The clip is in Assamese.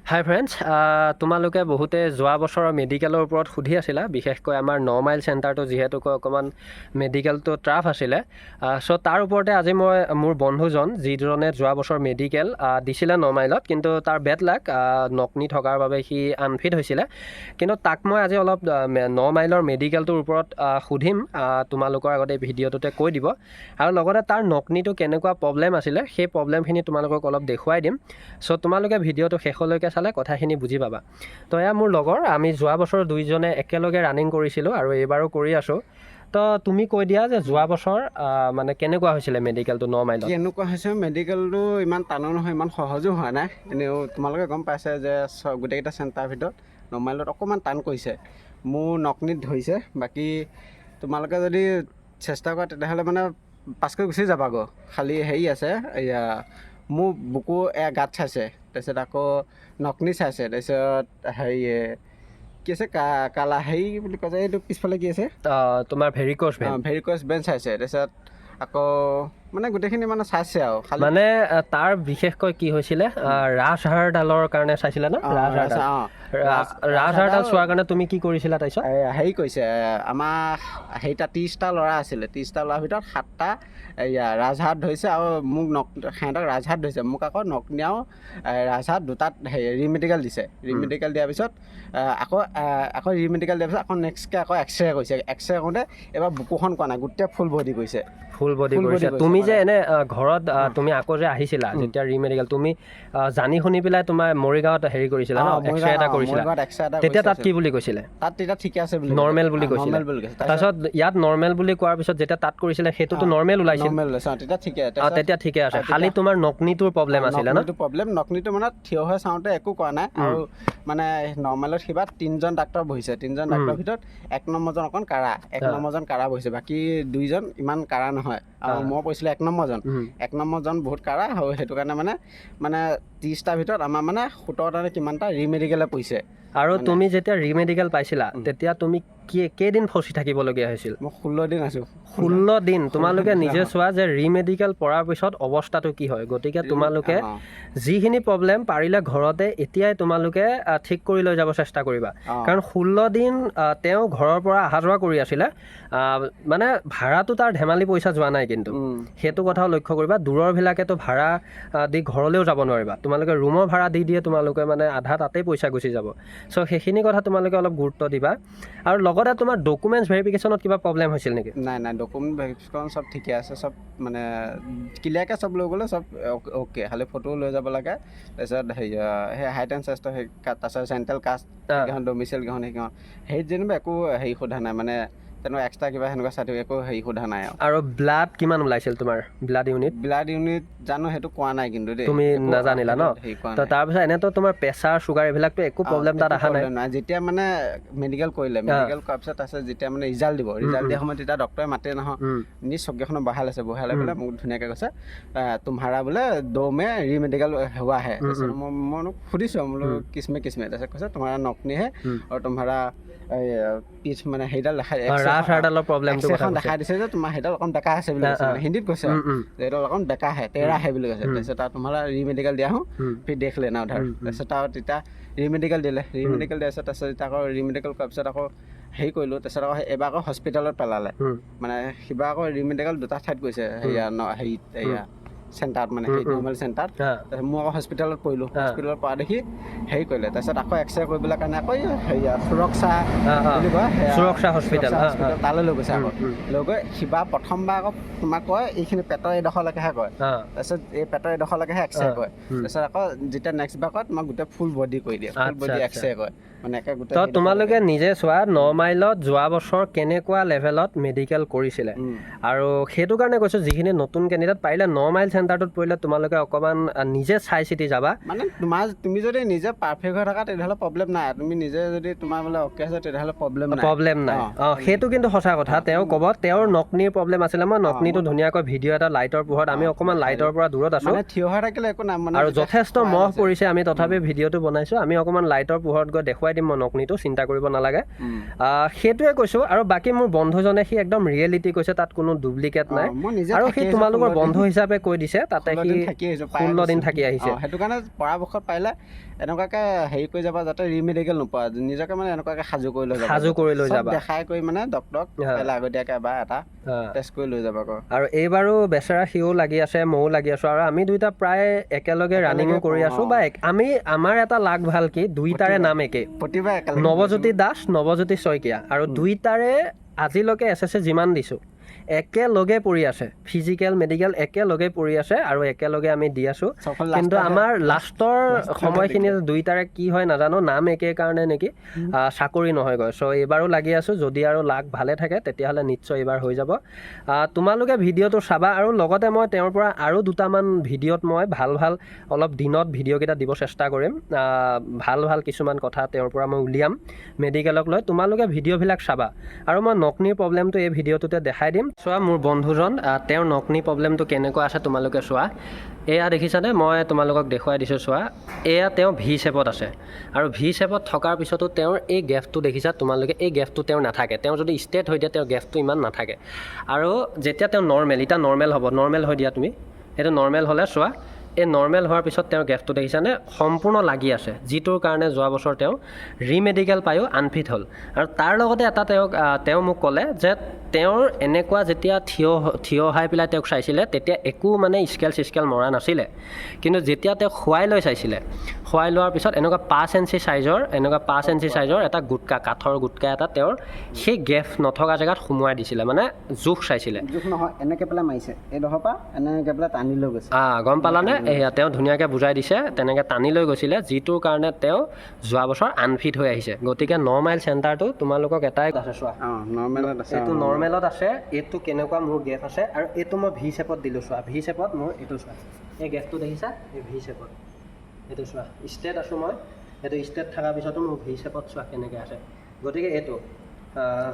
হাই ফ্ৰেণ্ডছ, তোমালোকে বহুতে যোৱা বছৰৰ মেডিকেলৰ ওপৰত সুধি আছিলা, বিশেষকৈ আমাৰ 9 মাইল চেণ্টাৰটো যিহেতুকৈ অকণমান মেডিকেলটো টাফ আছিলে। চ' তাৰ ওপৰতে আজি মই মোৰ বন্ধুজন যিজনে যোৱা বছৰ মেডিকেল দিছিলে 9 মাইলত, কিন্তু তাৰ বেড লাক নকনি থকাৰ বাবে সি আনফিট হৈছিলে। কিন্তু তাক মই আজি অলপ 9 মাইলৰ মেডিকেলটোৰ ওপৰত সুধিম, তোমালোকৰ আগতে ভিডিঅ'টোতে কৈ দিব, আৰু লগতে তাৰ নকনিটো কেনেকুৱা প্ৰব্লেম আছিলে সেই প্ৰব্লেমখিনি তোমালোকক অলপ দেখুৱাই দিম। চ' তোমালোকে ভিডিঅ'টো শেষলৈকে চালে কথাখিনি বুজি পাবা। তো এয়া মোৰ লগৰ, আমি যোৱা বছৰ দুইজনে একেলগে ৰানিং কৰিছিলোঁ আৰু এইবাৰো কৰি আছোঁ। তো তুমি কৈ দিয়া যে যোৱা বছৰ মানে কেনেকুৱা হৈছিলে মেডিকেলটো 9 মাইলত? কেনেকুৱা হৈছে মেডিকেলটো ইমান টানো নহয়, ইমান সহজো হোৱা নাই। এনেও তোমালোকে গম পাইছে যে গোটেইকেইটা চেণ্টাৰৰ ভিতৰত 9 মাইলত অকণমান টান কৰিছে, মোৰ নকনিত ধৰিছে। বাকী তোমালোকে যদি চেষ্টা কৰা তেতিয়াহ'লে মানে পাছ কৰি গুচি যাবাগৈ। খালি হেৰি আছে, এয়া মোৰ বুকু গাঁত চাইছে, তাৰপিছত আকৌ নকনি চাইছে, তাৰপিছত হেৰি কি আছে কালা হেৰি বুলি কয় যে এইটো পিছফালে কি আছে তোমাৰ ভেৰিক'জ বেঞ্চ চাইছে, তাৰপিছত আকৌ মানে গোটেইখিনি মানে চাইছে আৰু খালি মানে তাৰ বিশেষকৈ কি হৈছিলে, ৰাজহাড়ডালৰ কাৰণে চাইছিলে ন? ৰাজহাড়ডাল চোৱাৰ কাৰণে তুমি কি কৰিছিলা? তাৰপিছত হেৰি কৰিছে, আমাৰ হেৰিটা 30টা ল'ৰা আছিলে, 30টা ল'ৰাৰ ভিতৰত 7টা এয়া ৰাজহাড় ধৰিছে আৰু মোক সিহঁতক ৰাজহাড় ধৰিছে, মোক আকৌ নকনি আৰু ৰাজহাড় দুটাত হেৰি ৰিমেডিকেল দিছে। ৰিমেডিকেল দিয়াৰ পিছত আকৌ ৰিমেডিকেল দিয়াৰ পিছত আকৌ নেক্সটকৈ আকৌ এক্সৰে কৰিছে। এক্সৰে কৰোঁতে এবাৰ বুকুখন কোৱা নাই, গোটেই ফুল বডি কৰিছে। ফুল বডি কৰিছে। তুমি যে এনে ঘৰত তুমি আকৌ যে আহিছিলা যেতিয়া ৰিমেডিকেল, তুমি জানি শুনি পেলাই তোমাৰ মৰিগাঁৱত হেৰি কৰিছিলা ন, এক্সৰে এটা কৰিছিলা, তেতিয়া তাত কি বুলি কৈছিলে? তাত তেতিয়া ঠিকে আছে বুলি, নৰ্মেল বুলি কৈছিলে। তাৰপিছত ইয়াত নৰ্মেল বুলি কোৱাৰ পিছত যেতিয়া তাত কৰিছিলে সেইটোতো নৰ্মেল ওলাইছিল, তেতিয়া ঠিকে আছে। খালি তোমাৰ নকনিটোৰ প্ৰব্লেম আছিলে ন? নকনিটো মানে থিয় হৈ চাওঁতে একো কৰা নাই, আৰু মানে নৰ্মেলত কিবা 3জন ডাক্তৰ বহিছে, 3জন ডাক্তৰৰ ভিতৰত 1 নম্বৰজন অকণ কাঢ়া, 1 নম্বৰজন কাঢ়া বহিছে, বাকী 2জন ইমান কাঢ়া নহয়। আৰু মই পৰিছিলোঁ 1 নম্বৰজন, 1 নম্বৰজন বহুত কাঢ়া, আৰু সেইটো কাৰণে মানে 30টাৰ ভিতৰত আমাৰ মানে 17টা নে কিমানটা ৰিমেডিকেলে পৰিছে। আৰু তুমি যেতিয়া ৰিমেডিকেল পাইছিলা তেতিয়া তুমি কেইদিন ফচি থাকিবলগীয়া হৈছিল? মই 16 দিন আছোঁ। 16 দিন। তোমালোকে নিজে চোৱা যে ৰিমেডিকেল পৰাৰ পিছত অৱস্থাটো কি হয়। গতিকে তোমালোকে যিখিনি প্ৰব্লেম পাৰিলে ঘৰতে এতিয়াই তোমালোকে ঠিক কৰি লৈ যাব চেষ্টা কৰিবা, কাৰণ 16 দিন তেওঁ ঘৰৰ পৰা অহা যোৱা কৰি আছিলে, মানে ভাড়াটো তাৰ ধেমালি পইচা যোৱা নাই, কিন্তু সেইটো কথাও লক্ষ্য কৰিবা। দূৰৰবিলাকেতো ভাড়া দি ঘৰলৈও যাব নোৱাৰিবা, তোমালোকে ৰুমৰ ভাড়া দি দিয়ে, তোমালোকে মানে আধা তাতেই পইচা গুচি যাব। চ' সেইখিনি কথা তোমালোকে অলপ গুৰুত্ব দিবা। আৰু লগতে তোমাৰ ডকুমেণ্টছ ভেৰিফিকেশ্যনত কিবা প্ৰব্লেম হৈছিল নেকি? নাই, ডকুমেণ্ট ভেৰিফিকেশ্যন চব ঠিকে আছে, চব মানে ক্লিয়াৰকৈ চব লৈ গ'লে চব অ'কে। খালি ফটো লৈ যাব লাগে, তাৰপিছত হেৰি সেই হাইট এণ্ড চেষ্টৰ সেই তাৰপিছত চেণ্ট্ৰেল কাষ্ট সেইখন ডমিচিয়েল কেইখন সেইখন হেৰিত যেনিবা একো হেৰি সোধা নাই, মানে তেনেকুৱা এক্সট্ৰা কিবা সেনেকুৱা চাৰ্টিফিকেট একো হেৰি সোধা নাই। আৰু ব্লাড কিমান ওলাইছিল তোমাৰ? ব্লাড ইউনিট জানো সেইটো কোৱা নাই, কিন্তু দেই তুমি নাজানিলা ন? তাৰপিছত এনেতো তোমাৰ প্ৰেছাৰ চুগাৰ এইবিলাকতো একো প্ৰব্লেম তাত অহা নাই? যেতিয়া মানে মেডিকেল কৰিলে, মেডিকেল কৰাৰ পিছত তাৰপিছত যেতিয়া মানে ৰিজাল্ট দিয়া সময়ত তেতিয়া ডক্টৰে মাতে নহয়, নিজ চকীখনত বহাই লৈ পেলাই মোক ধুনীয়াকৈ কৈছে, তোমাৰা বোলে 2 মে ৰিমেডিকেল হোৱা হে। তাৰপিছত মই সুধিছোঁ বোলো কিসমে তাৰপিছত কৈছে তোমাৰা নকনি হে, আৰু তোমাৰা পিছ মানে সেইডাল দেখাই দিছে যে তোমাৰ সেইডাল অকণ বেকা আছে বুলি কৈছে, মানে হিন্দীত কৈছে সেইডাল অকণ বেকা হে, তেৰা হে বুলি কৈছে। তাৰপিছত আৰু তোমাৰ ৰিমেডিকেল দিয়া হওঁ ফিৰ দেখ লেনা উধাৰ। তাৰপিছত আৰু তেতিয়া ৰিমেডিকেল দিলে, ৰিমেডিকেল দিয়াৰ পিছত তাৰপিছত এতিয়া আকৌ ৰিমেডিকেল কৰাৰ পিছত আকৌ হেৰি কৰিলোঁ, তাৰপিছত আকৌ এবাৰ আকৌ হস্পিটেলত পেলালে, মানে সিবাৰ আকৌ ৰিমেডিকেল 2টা ঠাইত গৈছে, হেৰিত এয়া চেণ্টাৰত, মানে সেই নৰ্মেল চেণ্টাৰত। তাৰপিছত মই আকৌ হস্পিটেলত পৰিলোঁ, হস্পিটেলত পৰা দেখি হেৰি কৰিলে, তাৰপিছত আকৌ এক্সৰে কৰিবলৈ কাৰণে আকৌ হেৰিয়া সুৰক্ষা বুলি কয়, সুৰক্ষা হস্পিটেল তালৈ লৈ গৈছে। আকৌ লৈ গৈ সিবাৰ প্ৰথমবাৰ আকৌ তোমাক কয় এইখিনি পেটৰ এইডোখৰলৈকেহে কয়, তাৰপিছত এই পেটৰ এইডোখৰলৈকেহে এক্সৰে কৰে। তাৰপিছত আকৌ যেতিয়া নেক্সট বাৰ কয় তোমাক গোটেই ফুল বডি কৰি দিয়ে, ফুল বডি এক্সৰে কৰে, মানে একে গোটেই। তো তোমালোকে নিজে চোৱা 9 মাইলত যোৱা বছৰ কেনেকুৱা লেভেলত মেডিকেল কৰিছিলে, আৰু সেইটো কাৰণে কৈছোঁ যিখিনি নতুন কেণ্ডিডেট পাৰিলে 9 মাইল চেণ্টাৰটোত পৰিলে তোমালোকে অকণমান নিজে চাই চিতি যাবা। মানে তুমি যদি নিজে পাৰফেক্ট হৈ থাকা তেতিয়াহ'লে প্ৰব্লেম নাই, তুমি নিজে যদি তোমাৰ বোলে অ'কে আছে তেতিয়াহ'লে প্ৰব্লেম নাই। সেইটো কিন্তু সঁচা কথা। তেওঁ ক'ব তেওঁৰ নকনিৰ প্ৰব্লেম আছিলে, মই নকনিটো ধুনীয়াকৈ ভিডিঅ' এটা লাইটৰ পোহৰত, আমি অকণমান লাইটৰ পৰা দূৰত আছোঁ, থিয় হৈ থাকিলে একো নাই, আৰু যথেষ্ট মহ পৰিছে, আমি তথাপি ভিডিঅ'টো বনাইছোঁ, আমি অকণমান লাইটৰ পোহৰত গৈ দেখুৱাই দিম মই নকনিটো, চিন্তা কৰিব নালাগে। সেইটোৱে কৈছোঁ। আৰু বাকী মোৰ বন্ধুজনে সি একদম ৰিয়েলিটি কৈছে, তাত কোনো ডুপ্লিকেট নাই, আৰু সি তোমালোকৰ বন্ধু হিচাপে কৈ দিছে আহিছে তাতে 16 সি দিন থাকি আহিছে, পাই 16 দিন আহিছে। থাকি আহিছে সেইটো কাৰণে পৰাপক্ষত পাৰিলে এনেকুৱাকৈ হেৰি কৰি যাবা যাতে ৰিমেডিকেল নোপোৱা, নিজকে মানে এনেকুৱাকৈ সাজু কৰি লৈ যাবা, সাজু কৰি লৈ চব যাবা দেখাই কৰি মানে ডক্তৰক পাৰিলে আগতীয়াকৈ এবাৰ এটা টেষ্ট কৰি লৈ যাবা আকৌ। আৰু এইবাৰো বেচেৰা সিও লাগি আছে ময়ো লাগি আছোঁ আৰু আমি দুইটা প্ৰায় একেলগে ৰানিঙো কৰি আছোঁ বা আমাৰ এটা লাগ ভাল কি দুইটাৰে নাম একে প্ৰতিবাৰ একেলগে নৱজ্যোতি দাস নৱজ্যোতি শইকীয়া আৰু দুইটাৰে আজিলৈকে SSC যিমান দিছোঁ একেলগে পৰি আছে, ফিজিকেল মেডিকেল একেলগে পৰি আছে আৰু একেলগে আমি দি আছোঁ। কিন্তু আমাৰ লাষ্টৰ সময়খিনিত দুইটাৰে কি হয় নাজানো, নাম একে কাৰণে নেকি চাকৰি নহয়গৈ। চ' এইবাৰো লাগি আছোঁ, যদি আৰু লাগ ভালে থাকে তেতিয়াহ'লে নিশ্চয় এইবাৰ হৈ যাব। তোমালোকে ভিডিঅ'টো চাবা আৰু লগতে মই তেওঁৰ পৰা আৰু দুটামান ভিডিঅ'ত মই ভাল অলপ দিনত ভিডিঅ'কেইটা দিব চেষ্টা কৰিম। ভাল কিছুমান কথা তেওঁৰ পৰা মই উলিয়াম মেডিকেলক লৈ, তোমালোকে ভিডিঅ'বিলাক চাবা। আৰু মই নকনিৰ প্ৰব্লেমটো এই ভিডিঅ'টোতে দেখাই দিম। চোৱা মোৰ বন্ধুজন তেওঁৰ নকনি প্ৰব্লেমটো কেনেকুৱা আছে তোমালোকে চোৱা। এয়া দেখিছানে, মই তোমালোকক দেখুৱাই দিছোঁ চোৱা। এয়া তেওঁ ভি শ্বেপত আছে আৰু ভি শ্বেপত থকাৰ পিছতো তেওঁৰ এই গেপটো দেখিছা তোমালোকে, এই গেপটো তেওঁৰ নাথাকে। তেওঁ যদি ষ্ট্ৰেট হৈ দিয়ে তেওঁৰ গেপটো ইমান নাথাকে। আৰু যেতিয়া তেওঁ নৰ্মেল, এতিয়া নৰ্মেল হ'ব, নৰ্মেল হৈ দিয়া তুমি, এইটো নৰ্মেল হ'লে চোৱা, এই নৰ্মেল হোৱাৰ পিছত তেওঁৰ গেপটো দেখিছানে সম্পূৰ্ণ লাগি আছে, যিটোৰ কাৰণে যোৱা বছৰ তেওঁ ৰিমেডিকেল পায়ো আনফিট হ'ল। আৰু তাৰ লগতে এটা তেওঁ মোক ক'লে যে তেওঁৰ এনেকুৱা যেতিয়া থিয় হৈ পেলাই তেওঁক চাইছিলে তেতিয়া একো মানে স্কেল মৰা নাছিলে, কিন্তু যেতিয়া তেওঁক শুৱাই লৈ চাইছিলে, শুৱাই লোৱাৰ পিছত এনেকুৱা 5 ইঞ্চি চাইজৰ এটা গুটকা, কাঠৰ গুটকা এটা তেওঁৰ সেই গেপ নথকা জেগাত সুমুৱাই দিছিলে, মানে জোখ চাইছিলে। জোখ নহয়, এনেকৈ পেলাই মাৰিছে, এইডোখৰ পৰা এনেকৈ পেলাই টানি লৈ গৈছে। গম পালানে? এয়া তেওঁ ধুনীয়াকৈ বুজাই দিছে, তেনেকৈ টানি লৈ গৈছিলে, যিটোৰ কাৰণে তেওঁ যোৱা বছৰ আনফিট হৈ আহিছে। গতিকে 9 মাইল চেণ্টাৰটো তোমালোকক এটাই আছে চোৱা, নৰ্মেলত আছে, এইটো নৰ্মেলত আছে, এইটো কেনেকুৱা মোৰ গেপ আছে, আৰু এইটো মই ভি শ্বেপত দিলোঁ চোৱা, ভি শ্বেপত মোৰ এইটো চোৱা, এই গেপটো দেখিছা, এই ভি শ্বেপত এইটো চোৱা, ষ্ট্ৰেট আছোঁ মই, এইটো ষ্ট্ৰেট থকাৰ পিছতো মোৰ ভি শ্বেপত চোৱা কেনেকৈ আছে। গতিকে এইটো